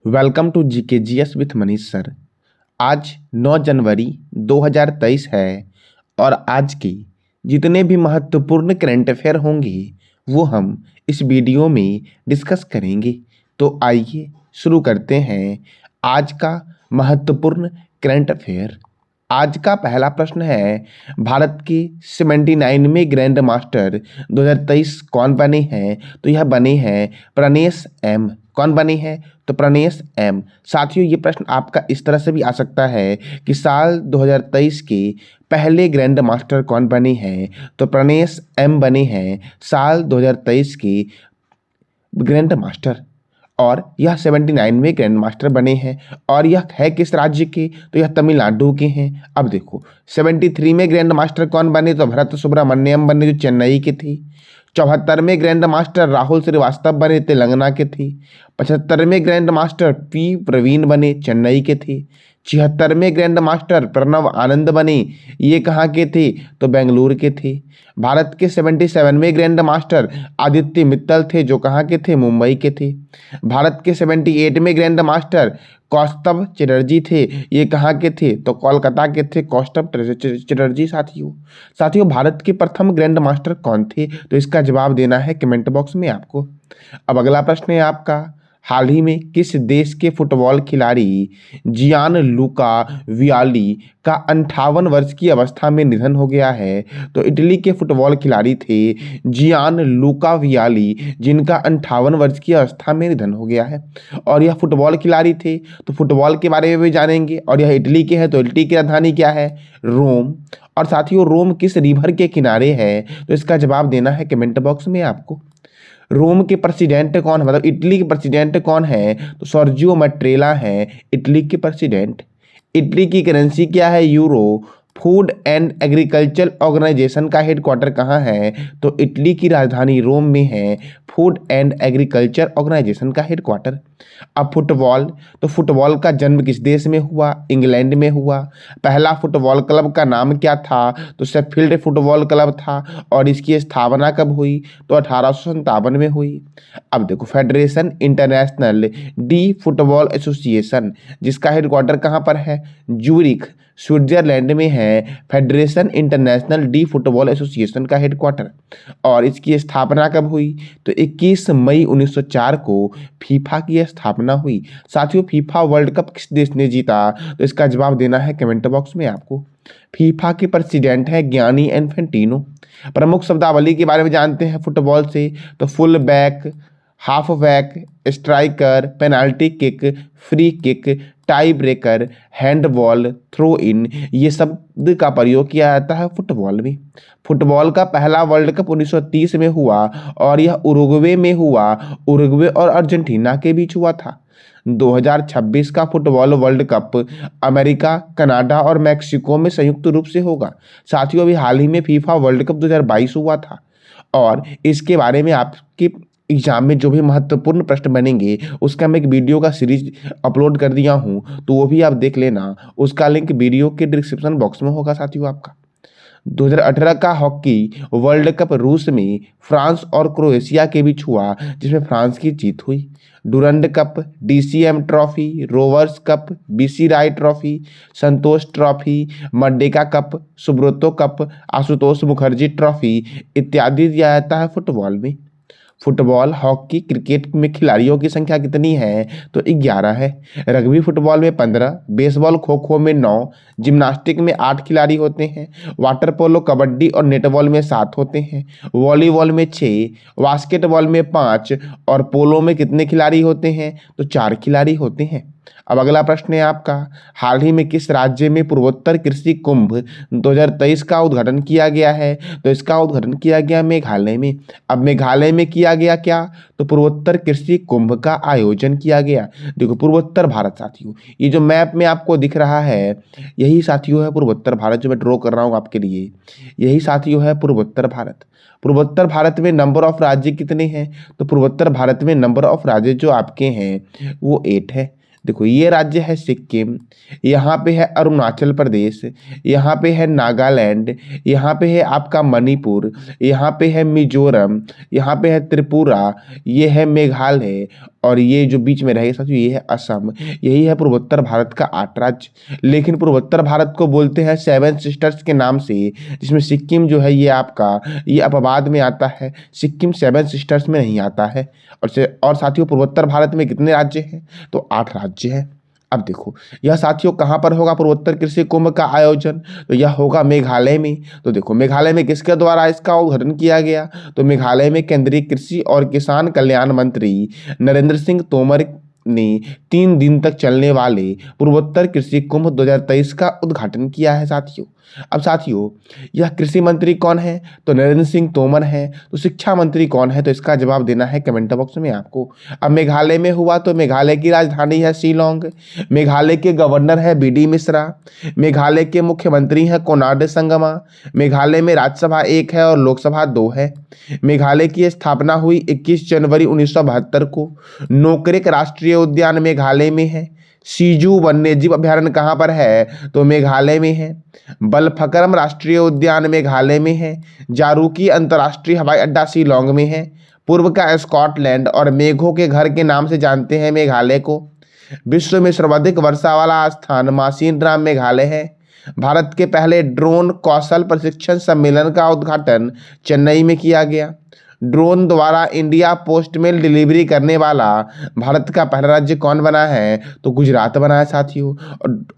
Welcome to GK GS with Manish sir. आज 9 जनवरी 2023 है और आज के जितने भी महत्वपूर्ण करंट अफेयर होंगे वो हम इस वीडियो में डिस्कस करेंगे। तो आइए शुरू करते हैं आज का महत्वपूर्ण करंट अफेयर। आज का पहला प्रश्न है, भारत के 79वें ग्रैंड मास्टर 2023 कौन बने हैं? तो यह बने हैं प्रनेश एम। कौन बने हैं? तो प्रनेश एम। साथियों, ये प्रश्न आपका इस तरह से भी आ सकता है कि साल 2023 के पहले ग्रैंड मास्टर कौन बने हैं? तो प्रनेश एम बने हैं साल 2023 के ग्रैंड मास्टर और यह 79वें ग्रैंड मास्टर बने हैं। और यह है किस राज्य के? तो यह तमिलनाडु के हैं। अब देखो, 73 में ग्रैंड मास्टर कौन बने? तो भरत सुब्रमण्यम बने जो चेन्नई के थे। 74वें ग्रैंड मास्टर राहुल श्रीवास्तव बने, तेलंगाना के थे। 75वें ग्रैंड मास्टर पी प्रवीण बने, चेन्नई के थे। 76वें ग्रैंड मास्टर प्रणव आनंद बने, ये कहाँ के थे? तो बेंगलुरु के थे। भारत के 77वें ग्रैंड मास्टर आदित्य मित्तल थे, जो कहाँ के थे? मुंबई के थे। भारत के 78वें ग्रैंड मास्टर कौस्तभ चटर्जी थे, ये कहाँ के थे? तो कोलकाता के थे कौस्तभ चटर्जी। साथियों, भारत के प्रथम ग्रैंड मास्टर कौन थे? तो इसका जवाब देना है कमेंट बॉक्स में आपको। अब अगला प्रश्न है आपका, हाल ही में किस देश के फुटबॉल खिलाड़ी जियान लूका वियाली का 58 वर्ष की अवस्था में निधन हो गया है? तो इटली के फुटबॉल खिलाड़ी थे जियान लूका वियाली, जिनका 58 वर्ष की अवस्था में निधन हो गया है। और यह फुटबॉल खिलाड़ी थे, तो फुटबॉल के बारे में भी जानेंगे। और यह इटली के हैं, तो इटली की राजधानी क्या है? रोम। और साथियों, रोम किस रिवर के किनारे है? तो इसका जवाब देना है कमेंट बॉक्स में आपको। रोम के प्रेसिडेंट कौन है, मतलब इटली के प्रेसिडेंट कौन है? तो सर्जियो मैट्रेला है इटली के प्रेसिडेंट। इटली की करेंसी क्या है? Euro. Food and agriculture organisation का हेडक्वार्टर कहाँ है? तो इटली की राजधानी रोम में है फूड एंड एग्रीकल्चर ऑर्गेनाइजेशन का हेडक्वार्टर। अब फुटबॉल, तो फुटबॉल का जन्म किस देश में हुआ? इंग्लैंड में हुआ। पहला फुटबॉल क्लब का नाम क्या था? तो शेफील्ड फुटबॉल क्लब था। और इसकी स्थापना कब हुई? तो 1857 में हुई। अब देखो, federation international D football association, जिसका हेडक्वार्टर कहाँ पर है? जूरिख स्विट्जरलैंड में है federation international D football association का हेडक्वार्टर। और इसकी स्थापना कब हुई? तो 21 मई 1904 को फीफा की स्थापना हुई। साथियों, फीफा वर्ल्ड कप किस देश ने जीता? तो इसका जवाब देना है कमेंट बॉक्स में आपको। फीफा के प्रेसिडेंट है गियानी इन्फेंटिनो। प्रमुख शब्दावली के बारे में जानते हैं फुटबॉल से, तो full back, half back, striker, penalty kick, free kick, tie breaker, handball, throw in, ये शब्द का प्रयोग किया जाता है फुटबॉल में। फुटबॉल का पहला वर्ल्ड कप 1930 में हुआ और यह उरुग्वे में हुआ। उरुग्वे और अर्जेंटीना के बीच हुआ था। 2026 का football world cup America, Canada और मैक्सिको में संयुक्त रूप से होगा। साथियों, अभी हाल ही में फीफा वर्ल्ड कप 2022 हुआ था और इसके बारे में आपके एग्जाम में जो भी महत्वपूर्ण प्रश्न बनेंगे उसका मैं एक वीडियो का सीरीज अपलोड कर दिया हूं, तो वो भी आप देख लेना। उसका लिंक वीडियो के डिस्क्रिप्शन बॉक्स में होगा। साथियों, आपका 2018 का हॉकी वर्ल्ड कप रूस में फ्रांस और क्रोएशिया के बीच हुआ, जिसमें फ्रांस की जीत हुई। Durand cup, DCM trophy, Rovers cup, BC Roy trophy, Santosh trophy, Merdeka cup, Subroto cup, Ashutosh Mukherjee trophy इत्यादि दिया जाता है फुटबॉल में। फुटबॉल, हॉकी, क्रिकेट में खिलाड़ियों की संख्या कितनी है? तो 11 है। रग्बी फुटबॉल में 15, बेसबॉल खो खो में 9, जिम्नास्टिक में 8 खिलाड़ी होते हैं, वाटर पोलो, कबड्डी और नेटबॉल में 7 होते हैं, वॉलीबॉल में 6, बास्केटबॉल में 5 और पोलो में कितने खिलाड़ी होते हैं? तो 4 खिलाड़ी होते हैं। अब अगला प्रश्न है आपका, हाल ही में किस राज्य में पूर्वोत्तर कृषि कुंभ 2023 का उद्घाटन किया गया है? तो इसका उद्घाटन किया गया मेघालय में। अब मेघालय में किया गया क्या? तो पूर्वोत्तर कृषि कुंभ का आयोजन किया गया। देखो, पूर्वोत्तर भारत साथियों, ये जो मैप में आपको दिख रहा है, यही साथियों है पूर्वोत्तर भारत, जो मैं ड्रॉ कर रहा हूँ आपके लिए, यही साथियों है पूर्वोत्तर भारत। पूर्वोत्तर भारत में नंबर ऑफ राज्य कितने हैं? तो पूर्वोत्तर भारत में नंबर ऑफ राज्य जो आपके हैं वो 8 है। देखो, ये राज्य है सिक्किम, यहाँ पे है अरुणाचल प्रदेश, यहाँ पे है नागालैंड, यहाँ पे है आपका मणिपुर, यहाँ पे है मिजोरम, यहाँ पे है त्रिपुरा, ये है मेघालय और ये जो बीच में रहेगा साथियों ये है असम। यही है पूर्वोत्तर भारत का 8 राज्य। लेकिन पूर्वोत्तर भारत को बोलते हैं 7 सिस्टर्स के नाम से, जिसमें सिक्किम जो है ये आपका ये अपवाद में आता है। सिक्किम 7 सिस्टर्स में नहीं आता है। और साथियों पूर्वोत्तर भारत में कितने राज्य हैं? तो 8 राज्य हैं। अब देखो यह साथियों कहाँ पर होगा पूर्वोत्तर कृषि कुंभ का आयोजन? तो यह होगा मेघालय में। तो देखो मेघालय में किसके द्वारा इसका उद्घाटन किया गया? तो मेघालय में केंद्रीय कृषि और किसान कल्याण मंत्री नरेंद्र सिंह तोमर ने 3 दिन तक चलने वाले पूर्वोत्तर कृषि कुंभ 2023 का उद्घाटन किया है साथियों। अब साथियों यह कृषि मंत्री कौन है? तो नरेंद्र सिंह तोमर है। तो शिक्षा मंत्री कौन है? तो इसका जवाब देना है कमेंट बॉक्स में आपको। अब मेघालय में हुआ तो मेघालय की राजधानी है शिलोंग। मेघालय के गवर्नर है बीडी मिश्रा। मेघालय के मुख्यमंत्री हैं कोनार्ड संगमा। मेघालय में राज्यसभा 1 है और लोकसभा 2 है। मेघालय की स्थापना हुई 21 जनवरी 1972 को। नोकरेक राष्ट्रीय उद्यान मेघालय में है। सीजू वन्यजीव अभयारण्य कहाँ पर है? तो मेघालय में है। बलफकरम राष्ट्रीय उद्यान मेघालय में है। जारूकी अंतर्राष्ट्रीय हवाई अड्डा शिलोंग में है। पूर्व का स्कॉटलैंड और मेघों के घर के नाम से जानते हैं मेघालय को। विश्व में सर्वाधिक वर्षा वाला स्थान मासिनराम मेघालय है। भारत के पहले ड्रोन कौशल प्रशिक्षण सम्मेलन का उद्घाटन चेन्नई में किया गया। ड्रोन द्वारा इंडिया पोस्ट मेल डिलीवरी करने वाला भारत का पहला राज्य कौन बना है? तो गुजरात बना है साथियों।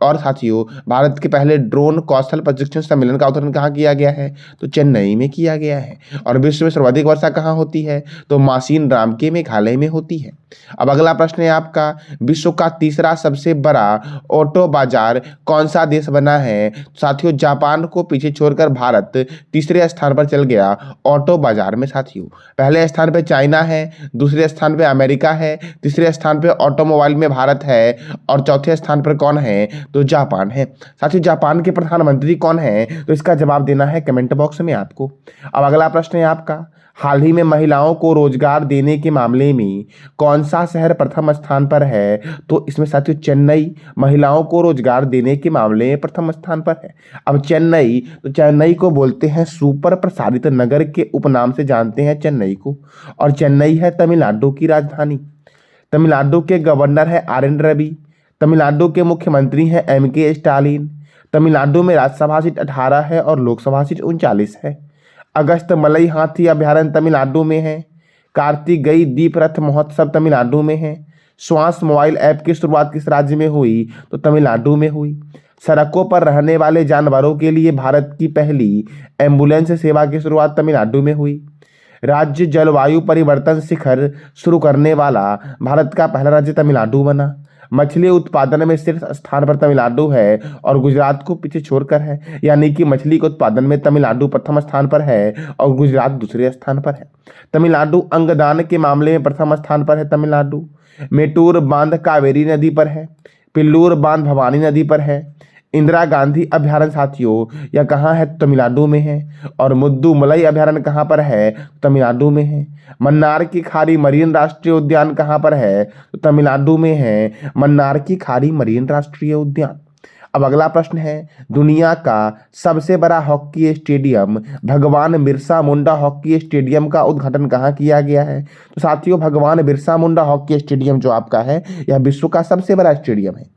और साथियों भारत के पहले ड्रोन कौशल प्रशिक्षण सम्मेलन का उद्घाटन कहाँ किया गया है? तो चेन्नई में किया गया है। और विश्व में सर्वाधिक वर्षा कहाँ होती है? तो मासिनराम के मेघालय में होती है। अब अगला प्रश्न है आपका, विश्व का तीसरा सबसे बड़ा ऑटो बाजार कौन सा देश बना है? साथियों जापान को पीछे छोड़कर भारत तीसरे स्थान पर चल गया ऑटो बाजार में साथियों। पहले स्थान पे चाइना है, दूसरे स्थान पे अमेरिका है, तीसरे स्थान पे ऑटोमोबाइल में भारत है और चौथे स्थान पर कौन है? तो जापान है। साथियों जापान के प्रधानमंत्री कौन है? तो इसका जवाब देना है कमेंट बॉक्स में आपको। अब अगला प्रश्न है आपका, हाल ही में महिलाओं को रोजगार देने के मामले में कौन सा शहर प्रथम स्थान पर है? तो इसमें साथियों चेन्नई महिलाओं को रोजगार देने के मामले में प्रथम स्थान पर है। अब चेन्नई, तो चेन्नई को बोलते हैं सुपर प्रसारित नगर के उपनाम से जानते हैं चेन्नई को। और चेन्नई है तमिलनाडु की राजधानी। तमिलनाडु के गवर्नर है आर.एन. रवि। तमिलनाडु के मुख्यमंत्री हैं M.K. स्टालिन। तमिलनाडु में राज्यसभा सीट 18 है और लोकसभा सीट 39 है। अगस्त मलई हाथी अभयारण्य तमिलनाडु में है। कार्तिकेय दीप रथ महोत्सव तमिलनाडु में है। श्वास मोबाइल ऐप की शुरुआत किस राज्य में हुई? तो तमिलनाडु में हुई। सड़कों पर रहने वाले जानवरों के लिए भारत की पहली एम्बुलेंस सेवा की शुरुआत तमिलनाडु में हुई। राज्य जलवायु परिवर्तन शिखर शुरू करने वाला भारत का पहला राज्य तमिलनाडु बना। मछली उत्पादन में शीर्ष स्थान पर तमिलनाडु है और गुजरात को पीछे छोड़कर है, यानी कि मछली के उत्पादन में तमिलनाडु प्रथम स्थान पर है और गुजरात दूसरे स्थान पर है। तमिलनाडु अंगदान के मामले में प्रथम स्थान पर है तमिलनाडु। मेटूर बांध कावेरी नदी पर है। पिल्लूर बांध भवानी नदी पर है। इंदिरा गांधी अभयारण्य साथियों यह कहाँ है? तमिलनाडु में है। और मुद्दुमलई अभयारण्य कहाँ पर है? तमिलनाडु में है। मन्नार की खाड़ी मरीन राष्ट्रीय उद्यान कहाँ पर है? तो तमिलनाडु में है मन्नार की खाड़ी मरीन राष्ट्रीय उद्यान। अब अगला प्रश्न है, दुनिया का सबसे बड़ा हॉकी स्टेडियम भगवान बिरसा मुंडा हॉकी स्टेडियम का उद्घाटन कहाँ किया गया है? तो साथियों भगवान बिरसा मुंडा हॉकी स्टेडियम जो आपका है यह विश्व का सबसे बड़ा स्टेडियम है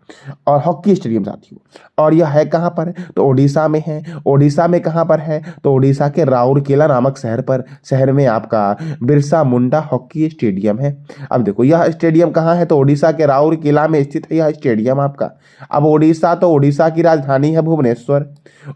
और हॉकी स्टेडियम साथियों, और यह है कहाँ पर? तो ओडिशा में है। ओडिशा में कहाँ पर है? तो ओडिशा के राउरकेला नामक शहर में आपका बिरसा मुंडा हॉकी स्टेडियम है। अब देखो यह स्टेडियम कहाँ है? तो ओडिशा के राउरकेला में स्थित है यह स्टेडियम आपका। अब ओडिशा, तो ओडिशा की राजधानी है भुवनेश्वर।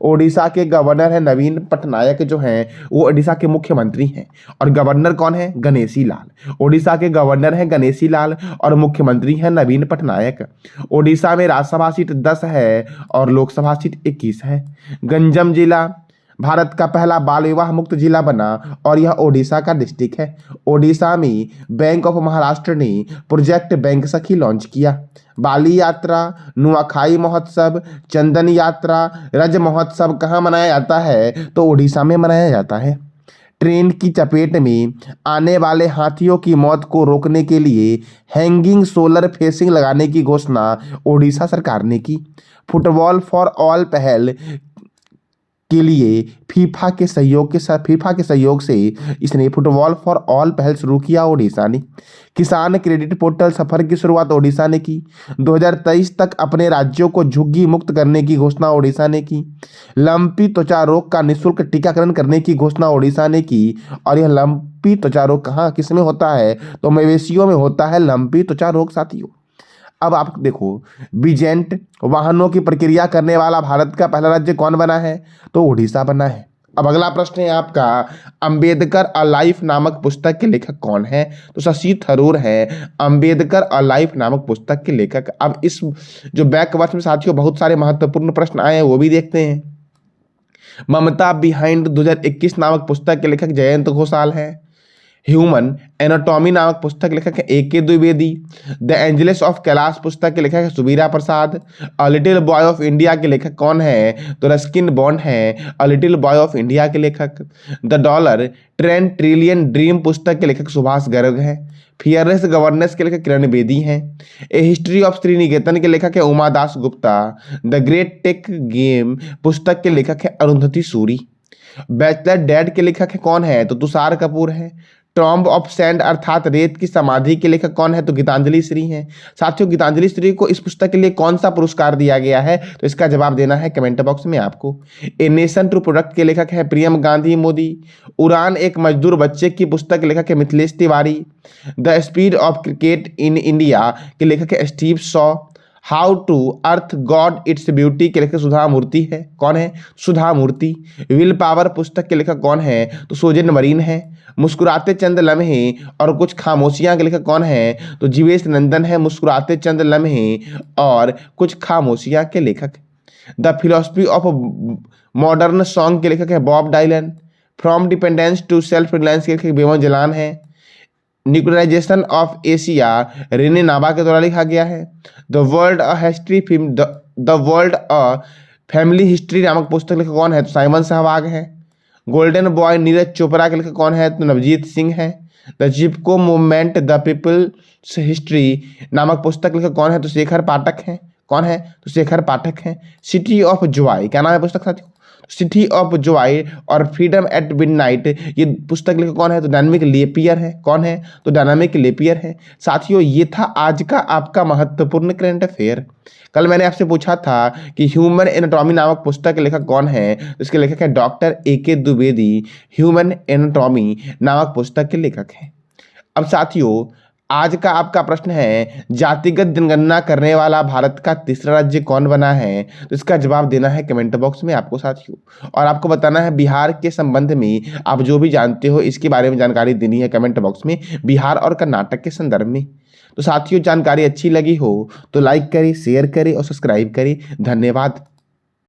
ओडिशा के गवर्नर है नवीन पटनायक जो हैं वो ओडिशा के मुख्यमंत्री हैं। और गवर्नर कौन है? गणेशी लाल। ओडिशा के गवर्नर हैं गणेशी लाल और मुख्यमंत्री हैं नवीन पटनायक। ओडिशा में राज्यसभा सीट 10 है और लोकसभा सीट 21 है। गंजम जिला भारत का पहला बाल विवाह मुक्त जिला बना और यह ओडिशा का डिस्ट्रिक्ट है। ओडिशा में बैंक ऑफ महाराष्ट्र ने प्रोजेक्ट बैंक सखी लॉन्च किया। बाली यात्रा, नुआखाई महोत्सव, चंदन यात्रा, रज महोत्सव कहाँ मनाया जाता है? तो ओडिशा में मनाया जाता है। ट्रेन की चपेट में आने वाले हाथियों की मौत को रोकने के लिए हैंगिंग सोलर फेंसिंग लगाने की घोषणा ओडिशा सरकार ने की। फुटबॉल फॉर ऑल पहल के लिए फीफा के सहयोग से इसने फुटबॉल फॉर ऑल पहल शुरू किया ओडिशा ने। किसान क्रेडिट पोर्टल सफर की शुरुआत ओडिशा ने की। 2023 तक अपने राज्यों को झुग्गी मुक्त करने की घोषणा ओडिशा ने की। लंपी त्वचा रोग का निःशुल्क टीकाकरण करने की घोषणा ओडिशा ने की। और यह लंपी त्वचा रोग कहाँ किस में होता है, तो मवेशियों में होता है लंपी त्वचा रोग साथियों। अब आप देखो, बीजेंट वाहनों की प्रक्रिया करने वाला भारत का पहला राज्य कौन बना है, तो उड़ीसा बना है। अब अगला प्रश्न है आपका, अंबेडकर अ लाइफ नामक पुस्तक के लेखक कौन है, तो शशि थरूर है अंबेडकर अ लाइफ नामक पुस्तक के लेखक। अब इस जो बैक वर्ष में साथियों बहुत सारे महत्वपूर्ण प्रश्न आए हैं वो भी देखते हैं। ममता बिहाइंड 2021 नामक पुस्तक के लेखक जयंत घोषाल है। ह्यूमन एनाटॉमी नामक पुस्तक के लेखक है A K. Dwivedi. The angels of Kailash पुस्तक के लेखक है Subira Prasad. A little boy of India के लेखक कौन है, तो रस्किन बॉन्ड है a little boy of India के लेखक। The dollar trend trillion dream पुस्तक के लेखक सुभाष गर्ग है। फियरलेस गवर्नेंस के लेखक किरण बेदी हैं। ए हिस्ट्री ऑफ श्रीनिकेतन के लेखक है Uma Das Gupta. The great tech game पुस्तक के लेखक है अरुंधति सूरी। बैचलर डैड के लेखक है कौन है, तो तुषार कपूर है। टॉम्ब ऑफ सैंड अर्थात रेत की समाधि के लेखक कौन है, तो गीतांजलि श्री हैं। साथियों, गीतांजलि श्री को इस पुस्तक के लिए कौन सा पुरस्कार दिया गया है, तो इसका जवाब देना है कमेंट बॉक्स में आपको। ए नेशन टू प्रोडक्ट के लेखक है प्रियम गांधी मोदी। उड़ान एक मजदूर बच्चे की पुस्तक के लेखक है Mithilesh Tiwari. The speed of cricket in India के लेखक है Steve Shaw. How to earth god its beauty के लेखक सुधा मूर्ति है। कौन है, सुधा मूर्ति। विल पावर पुस्तक के लेखक कौन है, तो सोजन मरीन है। मुस्कुराते चंद लम्हे और कुछ खामोशियां के लेखक कौन है, तो जीवेश नंदन है मुस्कुराते चंद लम्हे और कुछ खामोशियां के लेखक। The philosophy of modern song के लेखक है Bob Dylan. From dependence to self reliance के लेखक बेमन जलान है। न्यूक्लियराइजेशन ऑफ एशिया रेने नाबा के द्वारा लिखा गया है। The world a history film the world a family history नामक पुस्तक लेखक कौन है, तो साइमन सहवाग है। गोल्डन बॉय नीरज चोपड़ा के लेखक कौन है, तो नवजीत सिंह है। The Chipko movement the people's history नामक पुस्तक लेखक कौन है, तो शेखर पाठक है। कौन है, तो शेखर पाठक है। सिटी ऑफ जॉय क्या नाम है पुस्तक साथियों, सिटी ऑफ जॉय और फ्रीडम एट मिडनाइट ये पुस्तक लेखक कौन है, तो डायनामिक लेपियर है। कौन है, तो डायनामिक लेपियर है। साथियों, ये था आज का आपका महत्वपूर्ण करंट अफेयर। कल मैंने आपसे पूछा था कि ह्यूमन एनाटॉमी नामक पुस्तक के लेखक कौन है, तो इसके लेखक है doctor A K. Dwivedi. Human anatomy नामक पुस्तक के लेखक हैं। अब साथियों, आज का आपका प्रश्न है, जातिगत जनगणना करने वाला भारत का तीसरा राज्य कौन बना है, तो इसका जवाब देना है कमेंट बॉक्स में आपको साथियों। और आपको बताना है बिहार के संबंध में आप जो भी जानते हो इसके बारे में जानकारी देनी है कमेंट बॉक्स में, बिहार और कर्नाटक के संदर्भ में। तो साथियों, जानकारी अच्छी लगी हो तो लाइक करें, शेयर करें और सब्सक्राइब करें। धन्यवाद।